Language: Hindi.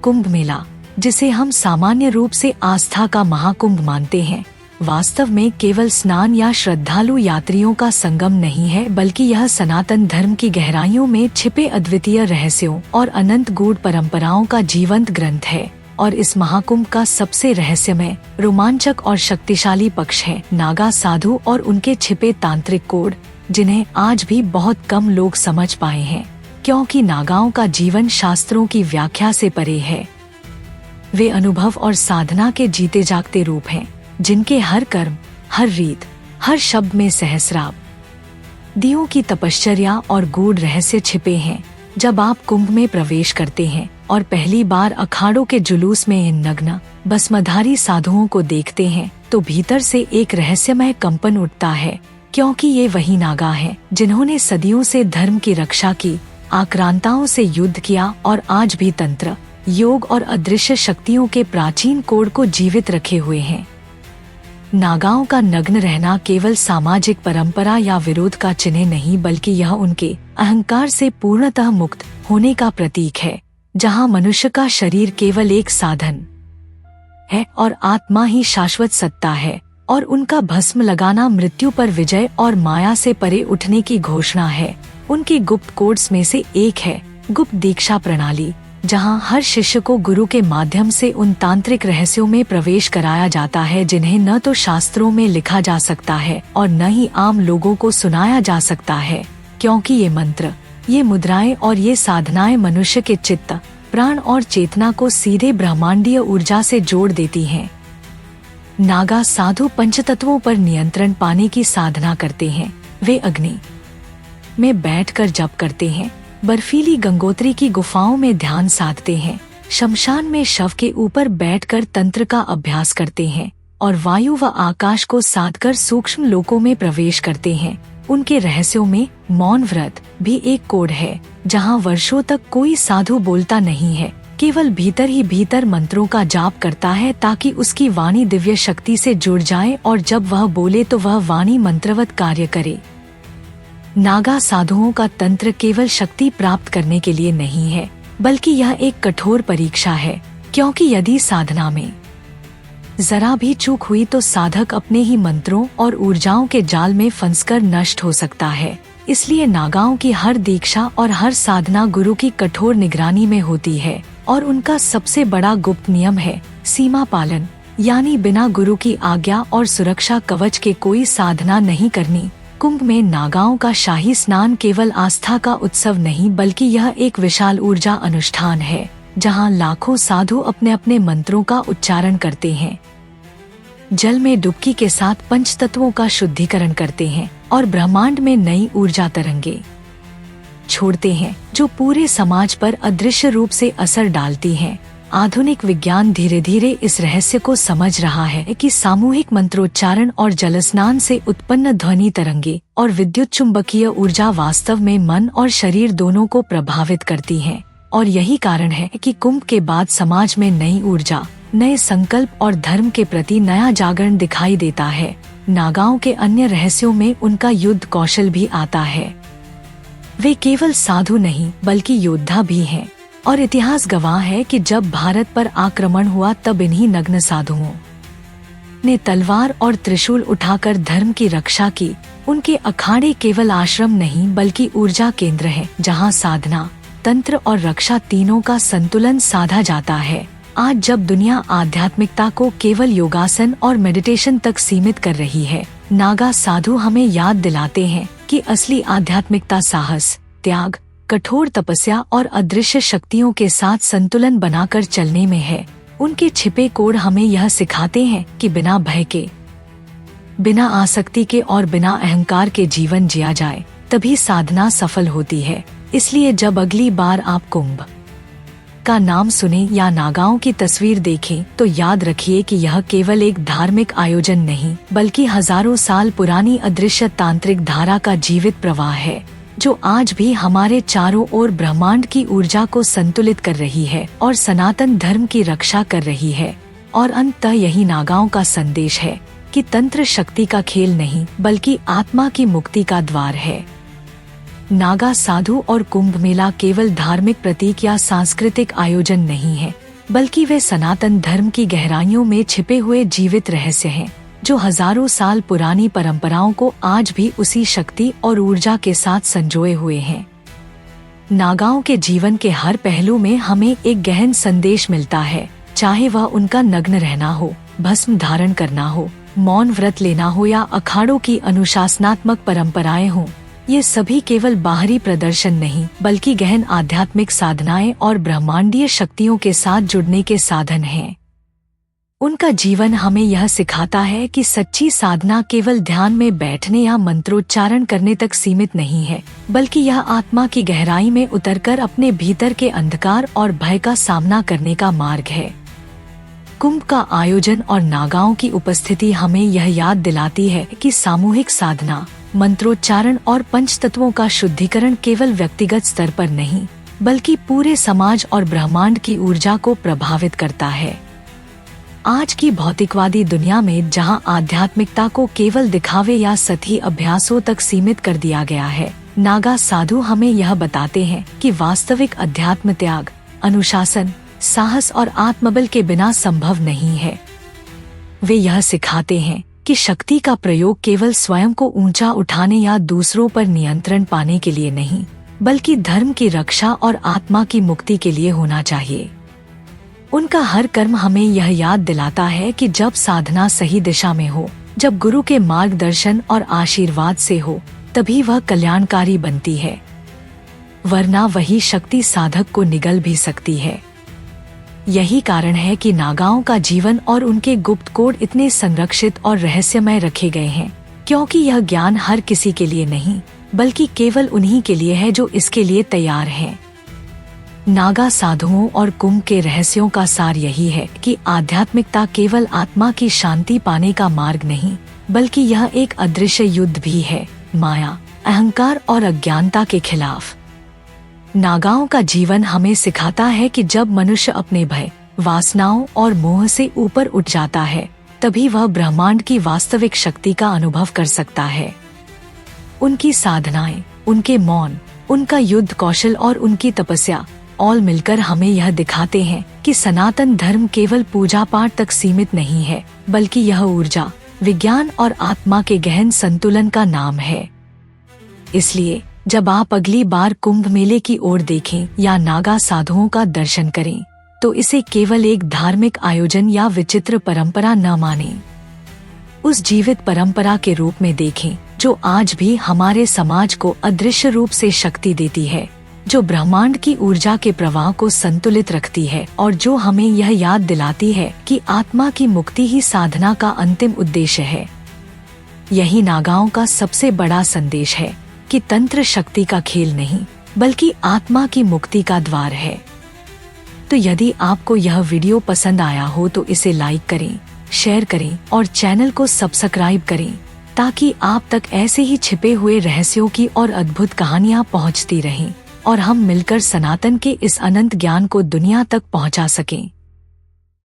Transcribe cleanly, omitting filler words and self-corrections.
कुंभ मेला, जिसे हम सामान्य रूप से आस्था का महाकुंभ मानते हैं, वास्तव में केवल स्नान या श्रद्धालु यात्रियों का संगम नहीं है, बल्कि यह सनातन धर्म की गहराइयों में छिपे अद्वितीय रहस्यों और अनंत गूढ़ परंपराओं का जीवंत ग्रंथ है। और इस महाकुंभ का सबसे रहस्यमय, रोमांचक और शक्तिशाली पक्ष है नागा साधु और उनके छिपे तांत्रिक कोड, जिन्हें आज भी बहुत कम लोग समझ पाए हैं, क्योंकि नागाओं का जीवन शास्त्रों की व्याख्या से परे है। वे अनुभव और साधना के जीते जागते रूप हैं, जिनके हर कर्म, हर रीत, हर शब्द में सहस्राब दियों की तपश्चर्या और गूढ़ रहस्य छिपे हैं। जब आप कुंभ में प्रवेश करते हैं और पहली बार अखाड़ों के जुलूस में इन नग्न भस्मधारी साधुओं को देखते हैं, तो भीतर से एक रहस्यमय कंपन उठता है, क्योंकि ये वही नागा हैं जिन्होंने सदियों से धर्म की रक्षा की, आक्रांताओं से युद्ध किया और आज भी तंत्र, योग और अदृश्य शक्तियों के प्राचीन कोड को जीवित रखे हुए हैं। नागाओं का नग्न रहना केवल सामाजिक परंपरा या विरोध का चिन्ह नहीं, बल्कि यह उनके अहंकार से पूर्णतः मुक्त होने का प्रतीक है, जहां मनुष्य का शरीर केवल एक साधन है और आत्मा ही शाश्वत सत्ता है, और उनका भस्म लगाना मृत्यु पर विजय और माया से परे उठने की घोषणा है। उनकी गुप्त कोड्स में से एक है गुप्त दीक्षा प्रणाली, जहां हर शिष्य को गुरु के माध्यम से उन तांत्रिक रहस्यों में प्रवेश कराया जाता है जिन्हें न तो शास्त्रों में लिखा जा सकता है और न ही आम लोगों को सुनाया जा सकता है, क्योंकि ये मंत्र, ये मुद्राएं और ये साधनाएं मनुष्य के चित्त, प्राण और चेतना को सीधे ब्रह्मांडीय ऊर्जा से जोड़ देती हैं। नागा साधु पंचतत्वों पर नियंत्रण पाने की साधना करते हैं। वे अग्नि में बैठकर जप करते हैं, बर्फीली गंगोत्री की गुफाओं में ध्यान साधते हैं, शमशान में शव के ऊपर बैठकर तंत्र का अभ्यास करते हैं और वायु व आकाश को साधकर सूक्ष्म लोकों में प्रवेश करते हैं। उनके रहस्यों में मौन व्रत भी एक कोड है, जहां वर्षों तक कोई साधु बोलता नहीं है, केवल भीतर ही भीतर मंत्रों का जाप करता है ताकि उसकी वाणी दिव्य शक्ति से जुड़ जाए और जब वह बोले तो वह वाणी मंत्रवत कार्य करे। नागा साधुओं का तंत्र केवल शक्ति प्राप्त करने के लिए नहीं है, बल्कि यह एक कठोर परीक्षा है, क्योंकि यदि साधना में जरा भी चूक हुई तो साधक अपने ही मंत्रों और ऊर्जाओं के जाल में फंसकर नष्ट हो सकता है। इसलिए नागाओं की हर दीक्षा और हर साधना गुरु की कठोर निगरानी में होती है, और उनका सबसे बड़ा गुप्त नियम है सीमा पालन, यानी बिना गुरु की आज्ञा और सुरक्षा कवच के कोई साधना नहीं करनी। कुंभ में नागाओं का शाही स्नान केवल आस्था का उत्सव नहीं, बल्कि यह एक विशाल ऊर्जा अनुष्ठान है, जहां लाखों साधु अपने अपने मंत्रों का उच्चारण करते हैं, जल में डुबकी के साथ पंच तत्वों का शुद्धिकरण करते हैं और ब्रह्मांड में नई ऊर्जा तरंगे छोड़ते हैं, जो पूरे समाज पर अदृश्य रूप से असर डालती हैं। आधुनिक विज्ञान धीरे धीरे इस रहस्य को समझ रहा है कि सामूहिक मंत्रोच्चारण और जलस्नान से उत्पन्न ध्वनि तरंगे और विद्युत चुंबकीय ऊर्जा वास्तव में मन और शरीर दोनों को प्रभावित करती हैं, और यही कारण है कि कुंभ के बाद समाज में नई ऊर्जा, नए संकल्प और धर्म के प्रति नया जागरण दिखाई देता है। नागाओं के अन्य रहस्यों में उनका युद्ध कौशल भी आता है। वे केवल साधु नहीं बल्कि योद्धा भी हैं, और इतिहास गवाह है कि जब भारत पर आक्रमण हुआ तब इन्हीं नग्न साधुओं ने तलवार और त्रिशूल उठाकर धर्म की रक्षा की। उनके अखाड़े केवल आश्रम नहीं बल्कि ऊर्जा केंद्र है, जहां साधना, तंत्र और रक्षा तीनों का संतुलन साधा जाता है। आज जब दुनिया आध्यात्मिकता को केवल योगासन और मेडिटेशन तक सीमित कर रही है, नागा साधु हमें याद दिलाते हैं कि असली आध्यात्मिकता साहस, त्याग, कठोर तपस्या और अदृश्य शक्तियों के साथ संतुलन बनाकर चलने में है। उनके छिपे कोड हमें यह सिखाते हैं कि बिना भय के, बिना आसक्ति के और बिना अहंकार के जीवन जिया जाए, तभी साधना सफल होती है। इसलिए जब अगली बार आप कुंभ का नाम सुने या नागाओं की तस्वीर देखें, तो याद रखिए कि यह केवल एक धार्मिक आयोजन नहीं, बल्कि हजारों साल पुरानी अदृश्य तांत्रिक धारा का जीवित प्रवाह है, जो आज भी हमारे चारों ओर ब्रह्मांड की ऊर्जा को संतुलित कर रही है और सनातन धर्म की रक्षा कर रही है। और अंततः यही नागाओं का संदेश है कि तंत्र शक्ति का खेल नहीं, बल्कि आत्मा की मुक्ति का द्वार है। नागा साधु और कुंभ मेला केवल धार्मिक प्रतीक या सांस्कृतिक आयोजन नहीं है, बल्कि वे सनातन धर्म की गहराइयों में छिपे हुए जीवित रहस्य हैं, जो हजारों साल पुरानी परंपराओं को आज भी उसी शक्ति और ऊर्जा के साथ संजोए हुए हैं। नागाओं के जीवन के हर पहलू में हमें एक गहन संदेश मिलता है, चाहे वह उनका नग्न रहना हो, भस्म धारण करना हो, मौन व्रत लेना हो या अखाड़ों की अनुशासनात्मक परंपराएं हों। ये सभी केवल बाहरी प्रदर्शन नहीं, बल्कि गहन आध्यात्मिक साधनाएं और ब्रह्मांडीय शक्तियों के साथ जुड़ने के साधन हैं। उनका जीवन हमें यह सिखाता है कि सच्ची साधना केवल ध्यान में बैठने या मंत्रोच्चारण करने तक सीमित नहीं है, बल्कि यह आत्मा की गहराई में उतरकर अपने भीतर के अंधकार और भय का सामना करने का मार्ग है। कुंभ का आयोजन और नागाओं की उपस्थिति हमें यह याद दिलाती है कि सामूहिक साधना, मंत्रोच्चारण और पंचतत्वों का शुद्धिकरण केवल व्यक्तिगत स्तर पर नहीं, बल्कि पूरे समाज और ब्रह्मांड की ऊर्जा को प्रभावित करता है। आज की भौतिकवादी दुनिया में जहां आध्यात्मिकता को केवल दिखावे या सतही अभ्यासों तक सीमित कर दिया गया है, नागा साधु हमें यह बताते हैं कि वास्तविक अध्यात्म त्याग, अनुशासन, साहस और आत्मबल के बिना संभव नहीं है। वे यह सिखाते हैं कि शक्ति का प्रयोग केवल स्वयं को ऊंचा उठाने या दूसरों पर नियंत्रण पाने के लिए नहीं, बल्कि धर्म की रक्षा और आत्मा की मुक्ति के लिए होना चाहिए। उनका हर कर्म हमें यह याद दिलाता है कि जब साधना सही दिशा में हो, जब गुरु के मार्गदर्शन और आशीर्वाद से हो, तभी वह कल्याणकारी बनती है, वरना वही शक्ति साधक को निगल भी सकती है। यही कारण है कि नागाओं का जीवन और उनके गुप्त कोड इतने संरक्षित और रहस्यमय रखे गए हैं, क्योंकि यह ज्ञान हर किसी के लिए नहीं, बल्कि केवल उन्हीं के लिए है जो इसके लिए तैयार हैं। नागा साधुओं और कुंभ के रहस्यों का सार यही है कि आध्यात्मिकता केवल आत्मा की शांति पाने का मार्ग नहीं, बल्कि यह एक अदृश्य युद्ध भी है, माया, अहंकार और अज्ञानता के खिलाफ। नागाओं का जीवन हमें सिखाता है कि जब मनुष्य अपने भय, वासनाओं और मोह से ऊपर उठ जाता है, तभी वह ब्रह्मांड की वास्तविक शक्ति का अनुभव कर सकता है। उनकी साधनाएं, उनके मौन, उनका युद्ध कौशल और उनकी तपस्या ऑल मिलकर हमें यह दिखाते हैं कि सनातन धर्म केवल पूजा पाठ तक सीमित नहीं है, बल्कि यह ऊर्जा, विज्ञान और आत्मा के गहन संतुलन का नाम है। इसलिए जब आप अगली बार कुंभ मेले की ओर देखें या नागा साधुओं का दर्शन करें, तो इसे केवल एक धार्मिक आयोजन या विचित्र परंपरा न मानें। उस जीवित परंपरा के रूप में देखें जो आज भी हमारे समाज को अदृश्य रूप से शक्ति देती है, जो ब्रह्मांड की ऊर्जा के प्रवाह को संतुलित रखती है और जो हमें यह याद दिलाती है कि आत्मा की मुक्ति ही साधना का अंतिम उद्देश्य है। यही नागाओं का सबसे बड़ा संदेश है कि तंत्र शक्ति का खेल नहीं, बल्कि आत्मा की मुक्ति का द्वार है। तो यदि आपको यह वीडियो पसंद आया हो तो इसे लाइक करें, शेयर करें और चैनल को सब्सक्राइब करें, ताकि आप तक ऐसे ही छिपे हुए रहस्यों की और अद्भुत कहानियां पहुंचती रहें और हम मिलकर सनातन के इस अनंत ज्ञान को दुनिया तक पहुंचा सकें।